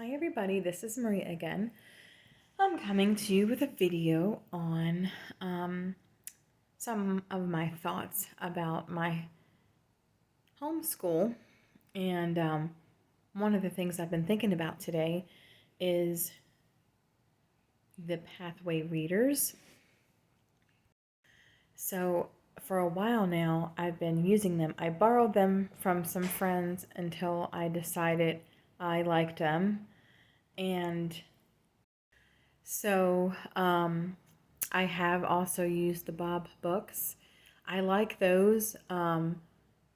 Hi everybody, this is Maria again. I'm coming to you with a video on some of my thoughts about my homeschool. And one of the things I've been thinking about today is the Pathway Readers. So for a while now, I've been using them. I borrowed them from some friends until I decided I liked them. And so I have also used the Bob books. I like those,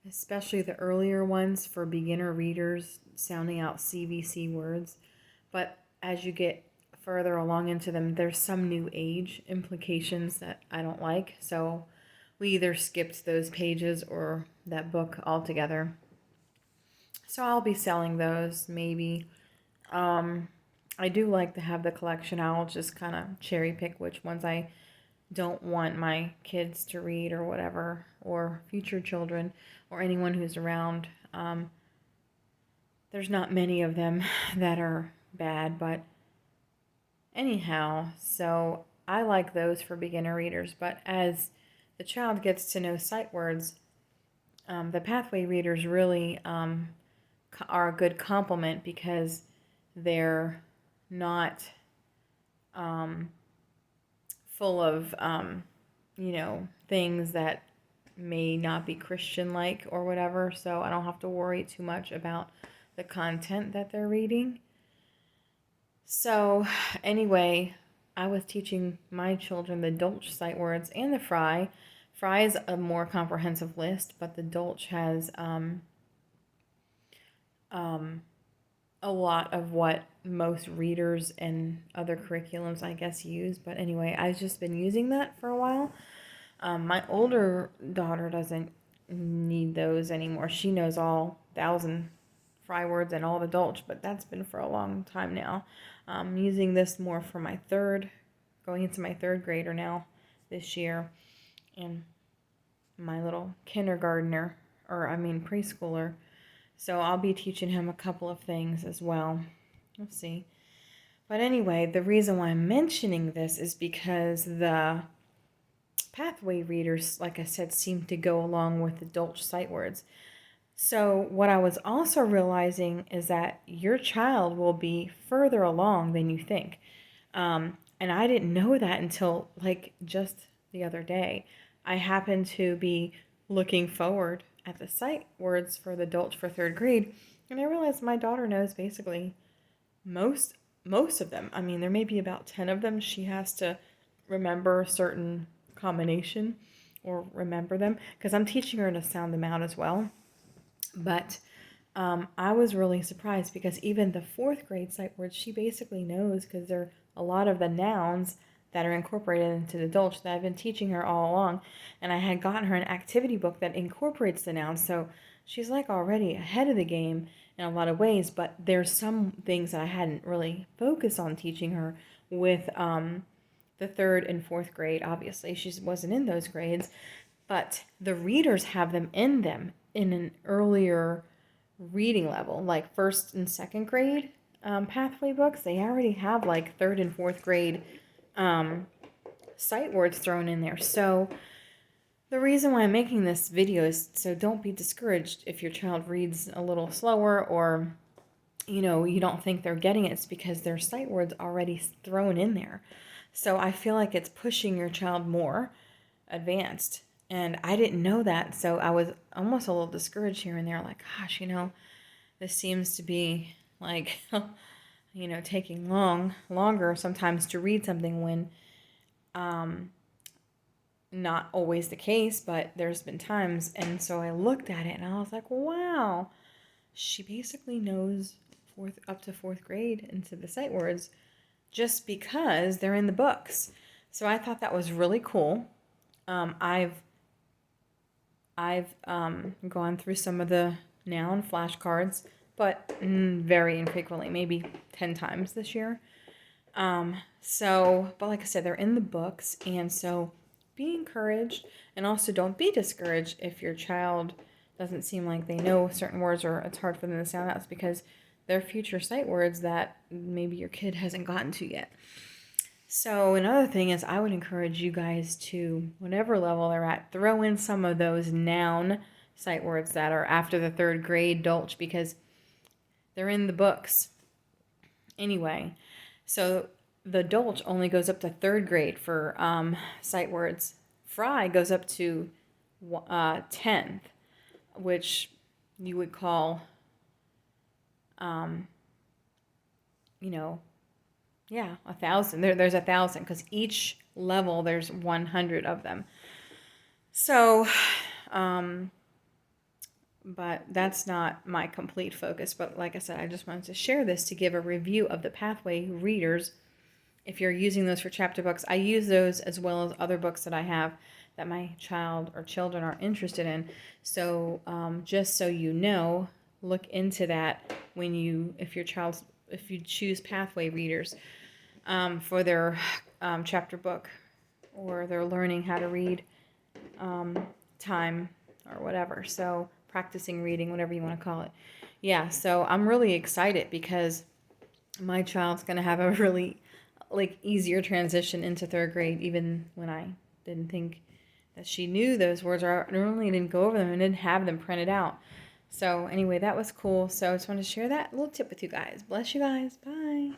especially the earlier ones for beginner readers, sounding out CVC words. But as you get further along into them, there's some new age implications that I don't like. So we either skipped those pages or that book altogether. So I'll be selling those maybe. I do like to have the collection. I'll just kind of cherry pick which ones I don't want my kids to read or whatever, or future children, or anyone who's around. There's not many of them that are bad, but anyhow, so I like those for beginner readers. But as the child gets to know sight words, the Pathway Readers really are a good complement because they're not full of, things that may not be Christian-like or whatever, so I don't have to worry too much about the content that they're reading. So anyway, I was teaching my children the Dolch sight words and the Fry. Fry is a more comprehensive list, but the Dolch has a lot of what most readers and other curriculums, I guess, use. But anyway, I've just been using that for a while. My older daughter doesn't need those anymore. She knows all 1,000 Fry words and all the Dolch, but that's been for a long time now. I'm using this more for my going into my third grader now this year, and my little kindergartner, preschooler. So I'll be teaching him a couple of things as well. We'll see. But anyway, the reason why I'm mentioning this is because the Pathway Readers, like I said, seem to go along with the Dolch sight words. So what I was also realizing is that your child will be further along than you think. And I didn't know that until just the other day. I happened to be looking forward at the sight words for the Dolch for third grade, and I realized my daughter knows basically most of them. I mean, there may be about 10 of them. She has to remember a certain combination or remember them because I'm teaching her to sound them out as well. But I was really surprised because even the fourth grade sight words she basically knows because they're a lot of the nouns that are incorporated into the Dolch that I've been teaching her all along. And I had gotten her an activity book that incorporates the nouns. So she's like already ahead of the game in a lot of ways. But there's some things that I hadn't really focused on teaching her with the third and fourth grade. Obviously, she wasn't in those grades. But the readers have them in an earlier reading level, like first and second grade pathway books. They already have like third and fourth grade sight words thrown in there. So the reason why I'm making this video is so don't be discouraged if your child reads a little slower or you don't think they're getting it. It's because their sight words already thrown in there. So I feel like it's pushing your child more advanced. And I didn't know that, so I was almost a little discouraged here and there, like, gosh, this seems to be like, taking longer sometimes to read something when not always the case, but there's been times. And so I looked at it and I was like, wow, she basically knows up to fourth grade into the sight words just because they're in the books. So I thought that was really cool. I've gone through some of the noun flashcards, but very infrequently, maybe 10 times this year. But like I said, they're in the books, and so be encouraged, and also don't be discouraged if your child doesn't seem like they know certain words or it's hard for them to sound out. It's because their future sight words that maybe your kid hasn't gotten to yet. So another thing is I would encourage you guys to, whatever level they're at, throw in some of those noun sight words that are after the 3rd grade Dolch, because they're in the books. Anyway, so the Dolch only goes up to 3rd grade for sight words. Fry goes up to 10th, which you would call, you know, yeah, 1,000. There's 1,000 because each level there's 100 of them. So, but that's not my complete focus. But like I said, I just wanted to share this to give a review of the Pathway readers. If you're using those for chapter books, I use those as well as other books that I have that my child or children are interested in. So just so you know, look into that when you, if you choose Pathway readers for their chapter book, or they're learning how to read time or whatever. So practicing reading, whatever you want to call it. Yeah, so I'm really excited because my child's going to have a really easier transition into 3rd grade, even when I didn't think that she knew those words, or I normally didn't go over them and didn't have them printed out. So anyway, that was cool. So I just wanted to share that little tip with you guys. Bless you guys. Bye.